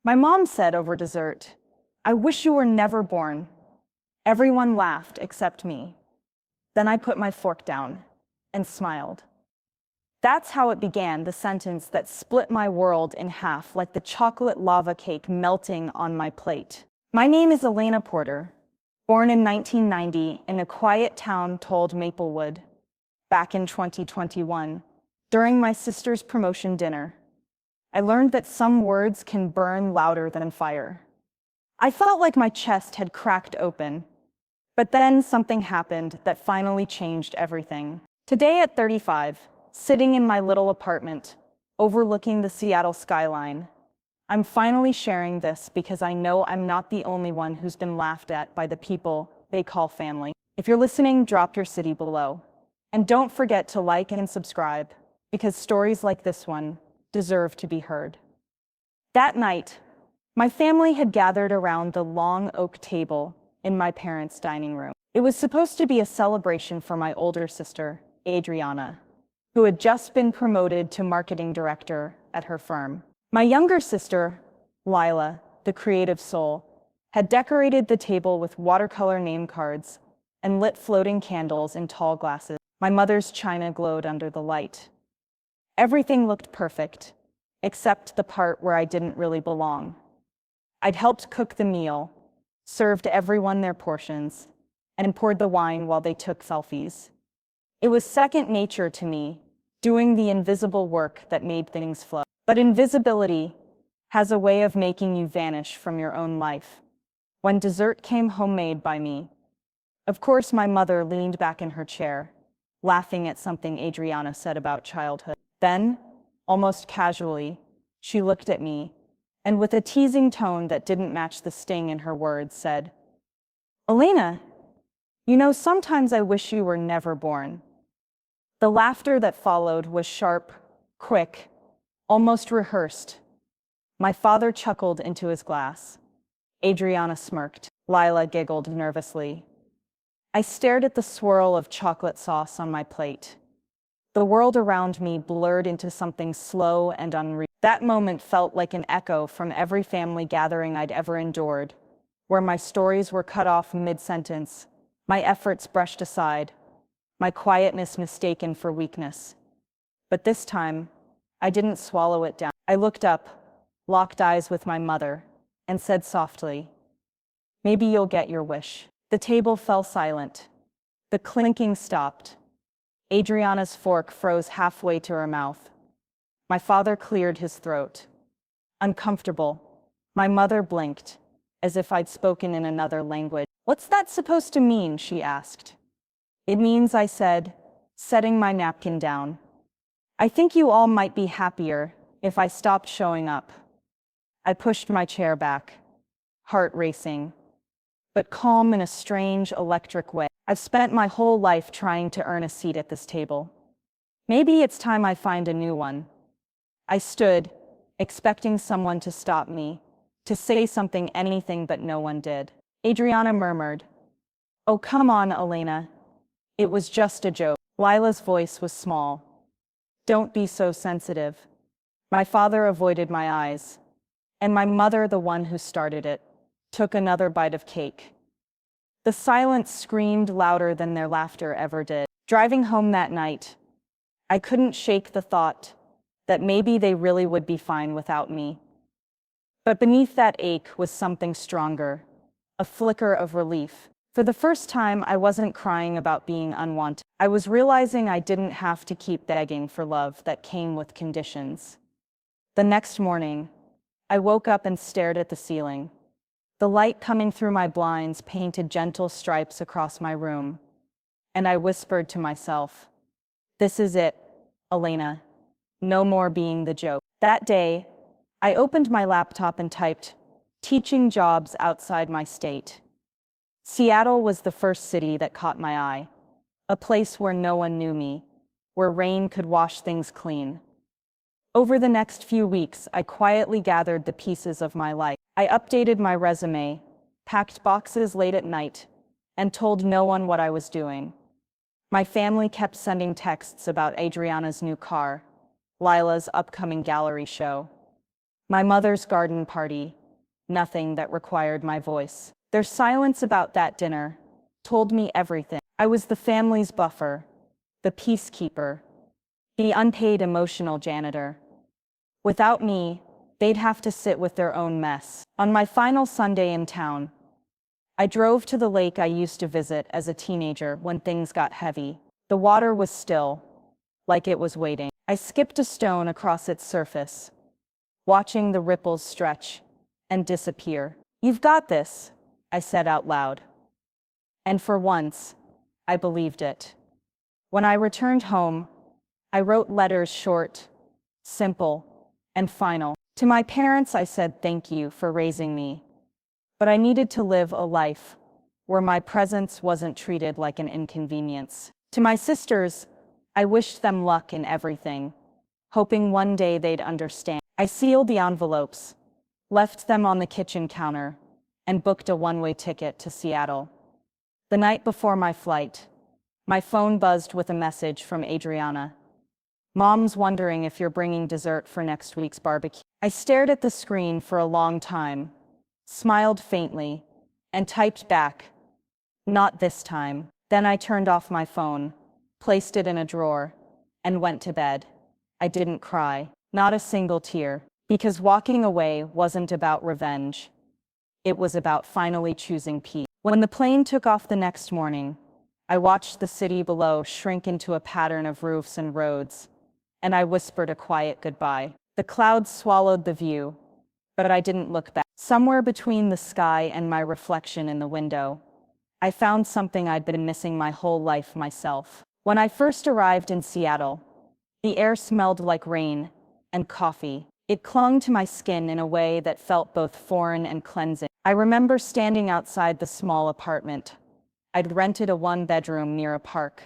My mom said over dessert, "I wish you were never born." Everyone laughed except me. Then I put my fork down and smiled. That's how it began, the sentence that split my world in half like the chocolate lava cake melting on my plate. My name is Elena Porter, born in 1990 in a quiet town called Maplewood. Back in 2021, during my sister's promotion dinner, I learned that some words can burn louder than fire. I felt like my chest had cracked open, but then something happened that finally changed everything. Today at 35, sitting in my little apartment, overlooking the Seattle skyline, I'm finally sharing this because I know I'm not the only one who's been laughed at by the people they call family. If you're listening, drop your city below. And don't forget to like and subscribe, because stories like this one deserve to be heard. That night, my family had gathered around the long oak table in my parents' dining room. It was supposed to be a celebration for my older sister, Adriana, who had just been promoted to marketing director at her firm. My younger sister, Lila, the creative soul, had decorated the table with watercolor name cards and lit floating candles in tall glasses. My mother's china glowed under the light. Everything looked perfect, except the part where I didn't really belong. I'd helped cook the meal, served everyone their portions, and poured the wine while they took selfies. It was second nature to me, doing the invisible work that made things flow. But invisibility has a way of making you vanish from your own life. When dessert came homemade by me, of course my mother leaned back in her chair, laughing at something Adriana said about childhood. Then, almost casually, she looked at me, and with a teasing tone that didn't match the sting in her words, said, "Elena, you know, sometimes I wish you were never born." The laughter that followed was sharp, quick, almost rehearsed. My father chuckled into his glass. Adriana smirked. Lila giggled nervously. I stared at the swirl of chocolate sauce on my plate. The world around me blurred into something slow and unreal. That moment felt like an echo from every family gathering I'd ever endured, where my stories were cut off mid-sentence, my efforts brushed aside, my quietness mistaken for weakness. But this time, I didn't swallow it down. I looked up, locked eyes with my mother, and said softly, "Maybe you'll get your wish." The table fell silent. The clinking stopped. Adriana's fork froze halfway to her mouth. My father cleared his throat. Uncomfortable, my mother blinked, as if I'd spoken in another language. "What's that supposed to mean?" she asked. "It means," I said, setting my napkin down, "I think you all might be happier if I stopped showing up." I pushed my chair back, heart racing, but calm in a strange, electric way. I've spent my whole life trying to earn a seat at this table. Maybe it's time I find a new one. I stood, expecting someone to stop me, to say something, anything, but no one did. Adriana murmured, "Oh, come on, Elena. It was just a joke." Lila's voice was small. "Don't be so sensitive." My father avoided my eyes, and my mother, the one who started it, took another bite of cake. The silence screamed louder than their laughter ever did. Driving home that night, I couldn't shake the thought that maybe they really would be fine without me. But beneath that ache was something stronger, a flicker of relief. For the first time, I wasn't crying about being unwanted. I was realizing I didn't have to keep begging for love that came with conditions. The next morning, I woke up and stared at the ceiling. The light coming through my blinds painted gentle stripes across my room, and I whispered to myself, "This is it, Elena. No more being the joke." That day, I opened my laptop and typed, "Teaching jobs outside my state." Seattle was the first city that caught my eye, a place where no one knew me, where rain could wash things clean. Over the next few weeks, I quietly gathered the pieces of my life. I updated my resume, packed boxes late at night, and told no one what I was doing. My family kept sending texts about Adriana's new car, Lila's upcoming gallery show, My mother's garden party, nothing that required my voice. Their silence about that dinner told me everything. I was the family's buffer, the peacekeeper, the unpaid emotional janitor. Without me, they'd have to sit with their own mess. On my final Sunday in town, I drove to the lake I used to visit as a teenager when things got heavy. The water was still, like it was waiting. I skipped a stone across its surface, watching the ripples stretch and disappear. "You've got this," I said out loud. And for once, I believed it. When I returned home, I wrote letters short, simple, and final. To my parents, I said thank you for raising me. But I needed to live a life where my presence wasn't treated like an inconvenience. To my sisters, I wished them luck in everything, hoping one day they'd understand. I sealed the envelopes, left them on the kitchen counter, and booked a one-way ticket to Seattle. The night before my flight, my phone buzzed with a message from Adriana. "Mom's wondering if you're bringing dessert for next week's barbecue." I stared at the screen for a long time, smiled faintly, and typed back, "Not this time." Then I turned off my phone, placed it in a drawer, and went to bed. I didn't cry, not a single tear, because walking away wasn't about revenge. It was about finally choosing peace. When the plane took off the next morning, I watched the city below shrink into a pattern of roofs and roads, and I whispered a quiet goodbye. The clouds swallowed the view, but I didn't look back. Somewhere between the sky and my reflection in the window, I found something I'd been missing my whole life myself. When I first arrived in Seattle, the air smelled like rain and coffee. It clung to my skin in a way that felt both foreign and cleansing. I remember standing outside the small apartment. I'd rented a one-bedroom near a park,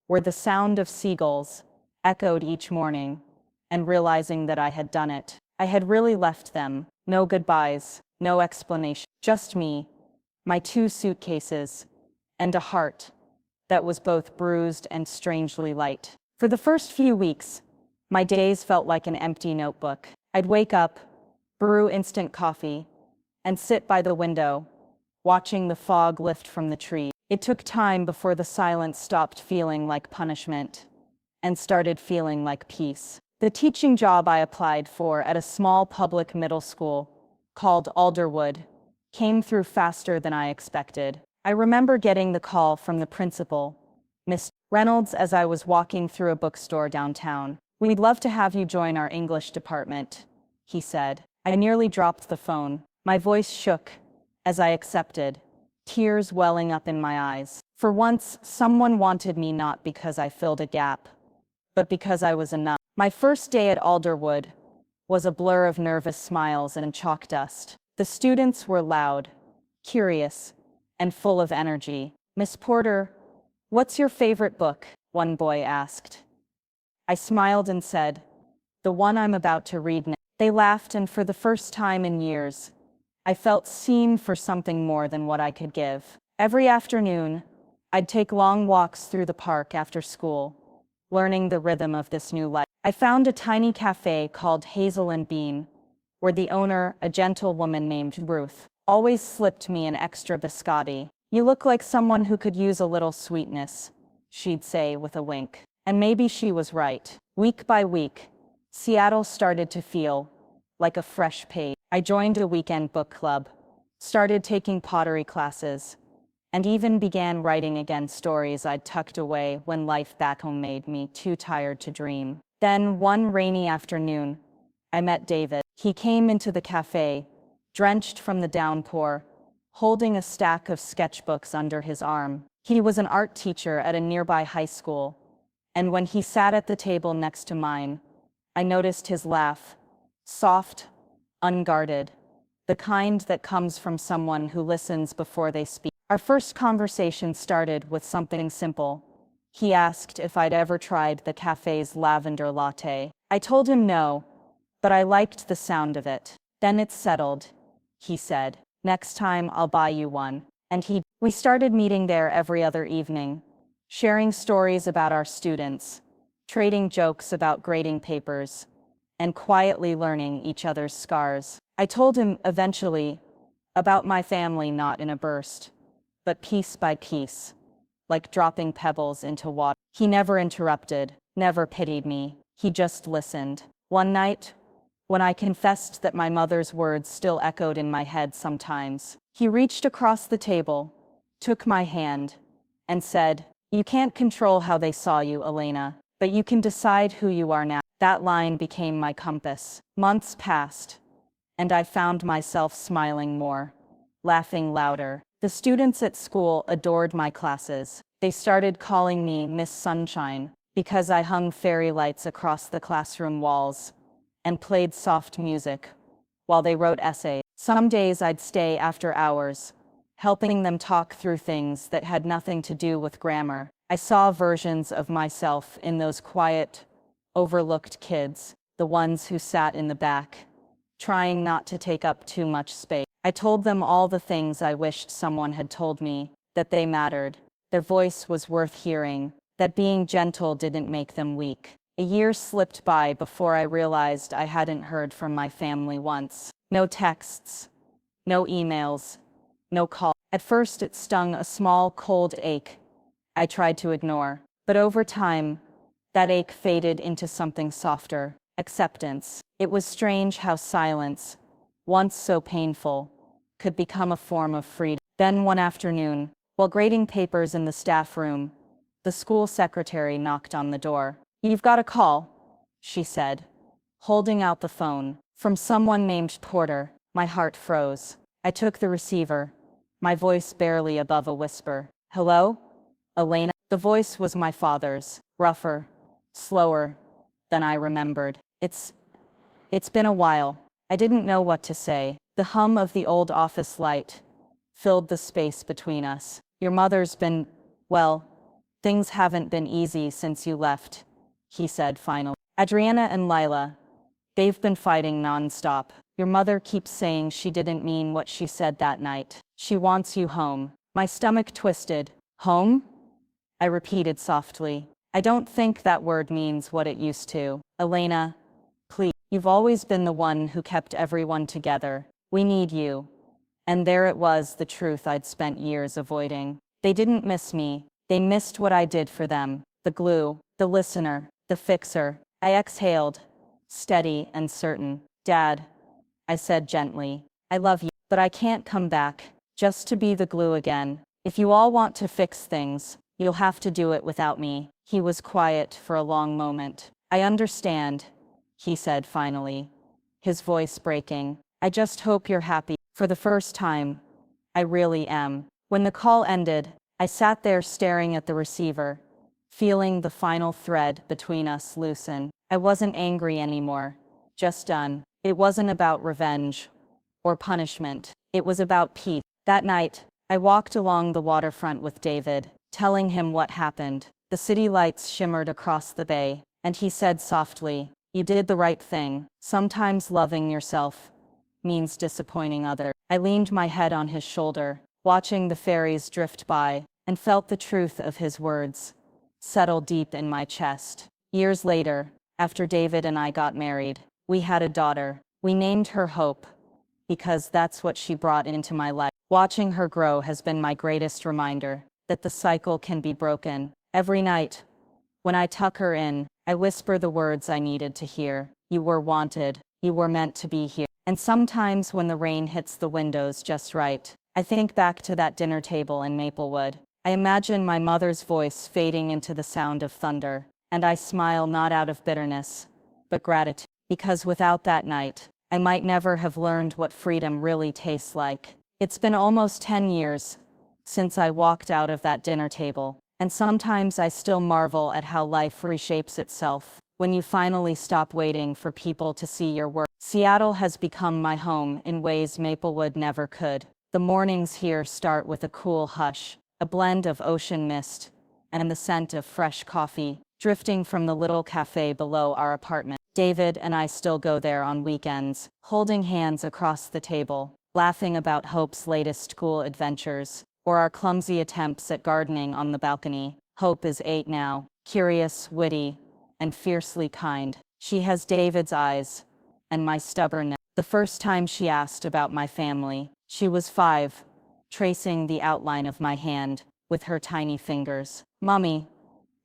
where the sound of seagulls echoed each morning, and realizing that I had done it. I had really left them. No goodbyes, no explanation. Just me, my 2 suitcases, and a heart that was both bruised and strangely light. For the first few weeks, my days felt like an empty notebook. I'd wake up, brew instant coffee, and sit by the window, watching the fog lift from the trees. It took time before the silence stopped feeling like punishment and started feeling like peace. The teaching job I applied for at a small public middle school called Alderwood came through faster than I expected. I remember getting the call from the principal, Miss Reynolds, as I was walking through a bookstore downtown. "We'd love to have you join our English department," he said. I nearly dropped the phone. My voice shook as I accepted, tears welling up in my eyes. For once, someone wanted me not because I filled a gap, but because I was enough. My first day at Alderwood was a blur of nervous smiles and chalk dust. The students were loud, curious, and full of energy. "Miss Porter, what's your favorite book?" one boy asked. I smiled and said, "The one I'm about to read now." They laughed, and for the first time in years, I felt seen for something more than what I could give. Every afternoon, I'd take long walks through the park after school, learning the rhythm of this new life. I found a tiny cafe called Hazel and Bean, where the owner, a gentle woman named Ruth, always slipped me an extra biscotti. "You look like someone who could use a little sweetness," she'd say with a wink. And maybe she was right. Week by week, Seattle started to feel like a fresh page. I joined a weekend book club, started taking pottery classes, and even began writing again stories I'd tucked away when life back home made me too tired to dream. Then, one rainy afternoon, I met David. He came into the cafe, drenched from the downpour, holding a stack of sketchbooks under his arm. He was an art teacher at a nearby high school, and when he sat at the table next to mine, I noticed his laugh, soft, unguarded, the kind that comes from someone who listens before they speak. Our first conversation started with something simple. He asked if I'd ever tried the cafe's lavender latte. I told him no, but I liked the sound of it. "Then it's settled," he said. "Next time I'll buy you one." And we started meeting there every other evening, sharing stories about our students, trading jokes about grading papers, and quietly learning each other's scars. I told him eventually about my family, not in a burst, but piece by piece, like dropping pebbles into water. He never interrupted, never pitied me. He just listened. One night, when I confessed that my mother's words still echoed in my head sometimes, he reached across the table, took my hand, and said, "You can't control how they saw you, Elena, but you can decide who you are now." That line became my compass. Months passed, and I found myself smiling more, laughing louder. The students at school adored my classes. They started calling me Miss Sunshine because I hung fairy lights across the classroom walls and played soft music while they wrote essays. Some days I'd stay after hours, helping them talk through things that had nothing to do with grammar. I saw versions of myself in those quiet, overlooked kids, the ones who sat in the back, trying not to take up too much space. I told them all the things I wished someone had told me, that they mattered, their voice was worth hearing, that being gentle didn't make them weak. A year slipped by before I realized I hadn't heard from my family once. No texts, no emails, no calls. At first it stung, a small, cold ache I tried to ignore. But over time, that ache faded into something softer, acceptance. It was strange how silence, once so painful, could become a form of freedom. Then one afternoon, while grading papers in the staff room, the school secretary knocked on the door. "You've got a call," she said, holding out the phone. From someone named Porter. My heart froze. I took the receiver, my voice barely above a whisper. "Hello? Elena?" The voice was my father's, rougher, slower than I remembered. It's been a while." I didn't know what to say. The hum of the old office light filled the space between us. "Your mother's been, well, things haven't been easy since you left," he said finally. "Adriana and Lila, they've been fighting nonstop. Your mother keeps saying she didn't mean what she said that night. She wants you home." My stomach twisted. "Home?" I repeated softly. "I don't think that word means what it used to. Elena, please. You've always been the one who kept everyone together. We need you." And there it was, the truth I'd spent years avoiding. They didn't miss me. They missed what I did for them. The glue, the listener, the fixer. I exhaled, steady and certain. "Dad," I said gently, "I love you, but I can't come back just to be the glue again. If you all want to fix things, you'll have to do it without me." He was quiet for a long moment. "I understand," he said finally, his voice breaking. "I just hope you're happy." For the first time, I really am. When the call ended, I sat there staring at the receiver, feeling the final thread between us loosen. I wasn't angry anymore, just done. It wasn't about revenge or punishment. It was about peace. That night, I walked along the waterfront with David, telling him what happened. The city lights shimmered across the bay, and he said softly, "You did the right thing. Sometimes loving yourself means disappointing others." I leaned my head on his shoulder, watching the ferries drift by, and felt the truth of his words settle deep in my chest. Years later, after David and I got married, we had a daughter. We named her Hope, because that's what she brought into my life. Watching her grow has been my greatest reminder that the cycle can be broken. Every night, when I tuck her in, I whisper the words I needed to hear. "You were wanted. You were meant to be here." And sometimes when the rain hits the windows just right, I think back to that dinner table in Maplewood. I imagine my mother's voice fading into the sound of thunder, and I smile, not out of bitterness, but gratitude. Because without that night, I might never have learned what freedom really tastes like. It's been almost 10 years since I walked out of that dinner table, and sometimes I still marvel at how life reshapes itself when you finally stop waiting for people to see your work. Seattle has become my home in ways Maplewood never could. The mornings here start with a cool hush, a blend of ocean mist and the scent of fresh coffee, drifting from the little cafe below our apartment. David and I still go there on weekends, holding hands across the table, laughing about Hope's latest school adventures, or our clumsy attempts at gardening on the balcony. Hope is 8 now, curious, witty, and fiercely kind. She has David's eyes and my stubbornness. The first time she asked about my family, she was 5, tracing the outline of my hand with her tiny fingers. "Mommy,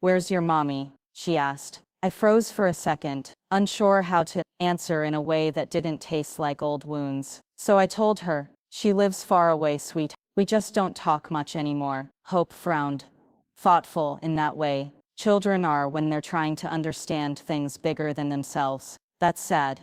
where's your mommy?" she asked. I froze for a second, unsure how to answer in a way that didn't taste like old wounds. So I told her, "She lives far away, sweet. We just don't talk much anymore." Hope frowned. Thoughtful in that way children are when they're trying to understand things bigger than themselves. "That's sad,"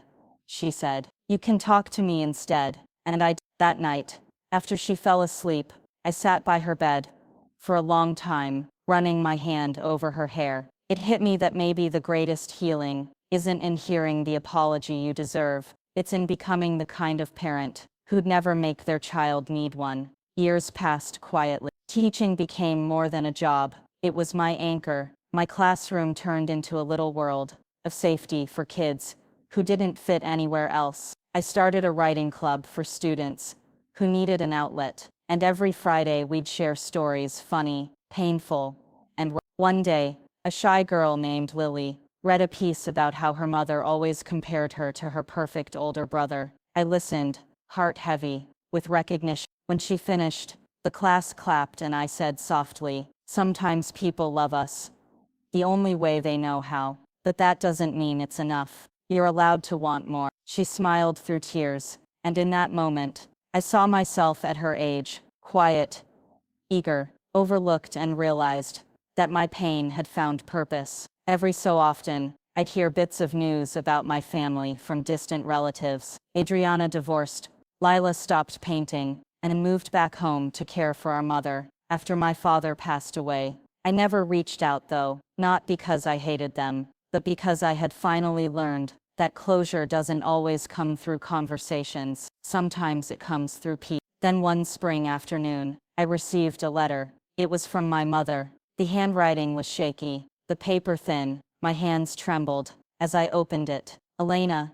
she said. "You can talk to me instead." And that night, after she fell asleep, I sat by her bed for a long time, running my hand over her hair. It hit me that maybe the greatest healing isn't in hearing the apology you deserve, it's in becoming the kind of parent who'd never make their child need one. Years passed quietly. Teaching became more than a job. It was my anchor. My classroom turned into a little world of safety for kids who didn't fit anywhere else. I started a writing club for students who needed an outlet, and every Friday we'd share stories, funny, painful, and one day, a shy girl named Lily read a piece about how her mother always compared her to her perfect older brother. I listened, heart heavy, with recognition. When she finished, the class clapped and I said softly, "Sometimes people love us the only way they know how, but that doesn't mean it's enough. You're allowed to want more." She smiled through tears, and in that moment, I saw myself at her age, quiet, eager, overlooked, and realized that my pain had found purpose. Every so often, I'd hear bits of news about my family from distant relatives. Adriana divorced, Lila stopped painting, and moved back home to care for our mother after my father passed away. I never reached out though, not because I hated them, but because I had finally learned that closure doesn't always come through conversations. Sometimes it comes through peace. Then one spring afternoon, I received a letter. It was from my mother. The handwriting was shaky, the paper thin. My hands trembled as I opened it. "Elena,"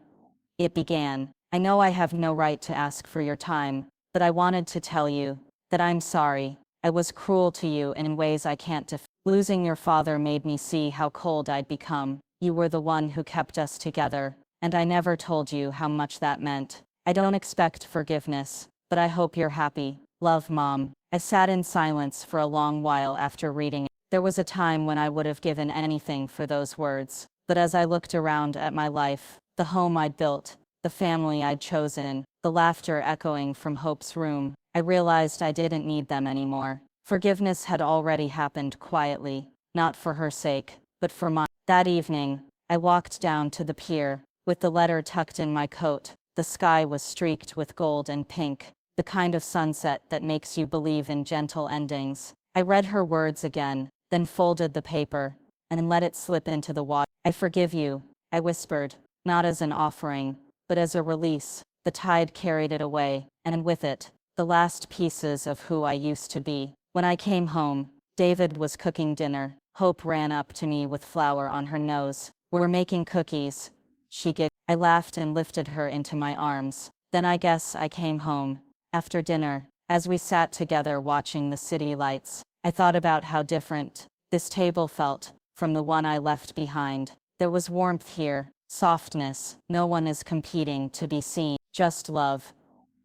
it began, "I know I have no right to ask for your time, but I wanted to tell you that I'm sorry. I was cruel to you in ways I can't defend. Losing your father made me see how cold I'd become. You were the one who kept us together, and I never told you how much that meant. I don't expect forgiveness, but I hope you're happy. Love, Mom." I sat in silence for a long while after reading it. There was a time when I would have given anything for those words, but as I looked around at my life, the home I'd built, the family I'd chosen, the laughter echoing from Hope's room, I realized I didn't need them anymore. Forgiveness had already happened quietly, not for her sake, but for mine. That evening, I walked down to the pier, with the letter tucked in my coat. The sky was streaked with gold and pink, the kind of sunset that makes you believe in gentle endings. I read her words again, then folded the paper, and let it slip into the water. "I forgive you," I whispered, not as an offering, but as a release. The tide carried it away, and with it, the last pieces of who I used to be. When I came home, David was cooking dinner. Hope ran up to me with flour on her nose. "We're making cookies," she giggled. I laughed and lifted her into my arms. Then I guess I came home. After dinner, as we sat together watching the city lights, I thought about how different this table felt from the one I left behind. There was warmth here, softness. No one is competing to be seen, just love,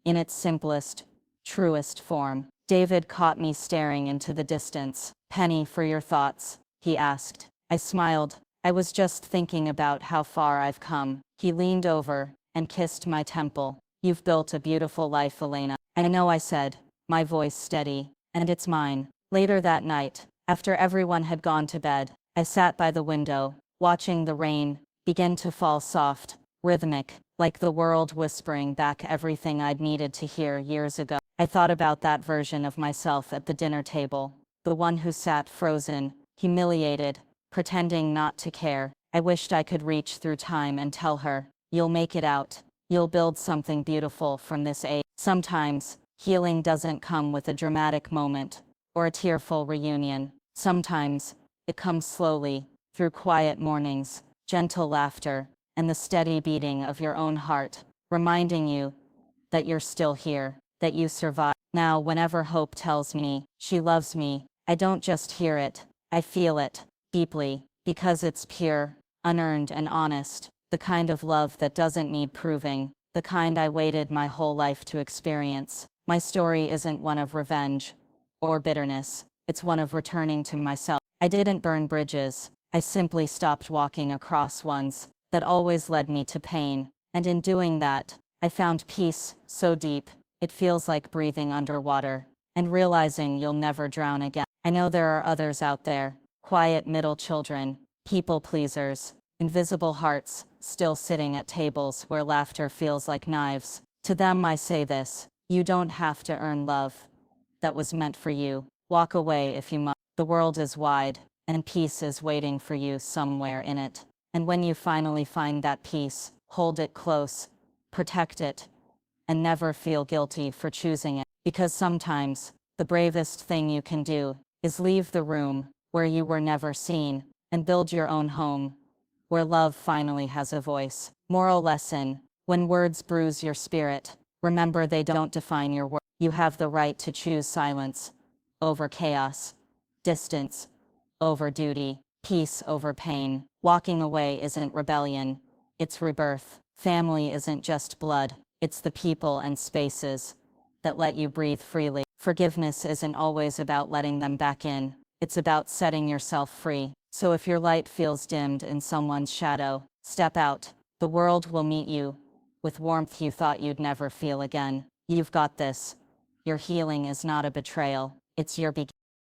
in its simplest, truest form. David caught me staring into the distance. "Penny, for your thoughts?" he asked. I smiled. "I was just thinking about how far I've come." He leaned over and kissed my temple. "You've built a beautiful life, Elena." "I know," I said, my voice steady, "and it's mine." Later that night, after everyone had gone to bed, I sat by the window, watching the rain begin to fall soft, rhythmic, like the world whispering back everything I'd needed to hear years ago. I thought about that version of myself at the dinner table, the one who sat frozen, humiliated, pretending not to care. I wished I could reach through time and tell her, "You'll make it out. You'll build something beautiful from this age." Sometimes, healing doesn't come with a dramatic moment or a tearful reunion. Sometimes, it comes slowly, through quiet mornings, gentle laughter, and the steady beating of your own heart, reminding you that you're still here, that you survive. Now, whenever Hope tells me she loves me, I don't just hear it, I feel it, deeply, because it's pure, unearned, and honest. the kind of love that doesn't need proving, the kind I waited my whole life to experience. My story isn't one of revenge or bitterness, it's one of returning to myself. I didn't burn bridges, I simply stopped walking across ones that always led me to pain, and in doing that, I found peace so deep, it feels like breathing underwater, and realizing you'll never drown again. I know there are others out there, quiet middle children, people pleasers, invisible hearts, still sitting at tables where laughter feels like knives. To them I say this: you don't have to earn love that was meant for you. Walk away if you must. The world is wide, and peace is waiting for you somewhere in it. And when you finally find that peace, hold it close, protect it, and never feel guilty for choosing it. Because sometimes, the bravest thing you can do is leave the room where you were never seen and build your own home where love finally has a voice. Moral lesson: when words bruise your spirit, remember they don't define your worth. You have the right to choose silence over chaos, distance over duty, peace over pain. Walking away isn't rebellion, it's rebirth. Family isn't just blood, it's the people and spaces that let you breathe freely. Forgiveness isn't always about letting them back in, it's about setting yourself free. So if your light feels dimmed in someone's shadow, step out. The world will meet you with warmth you thought you'd never feel again. You've got this. Your healing is not a betrayal, it's your beginning.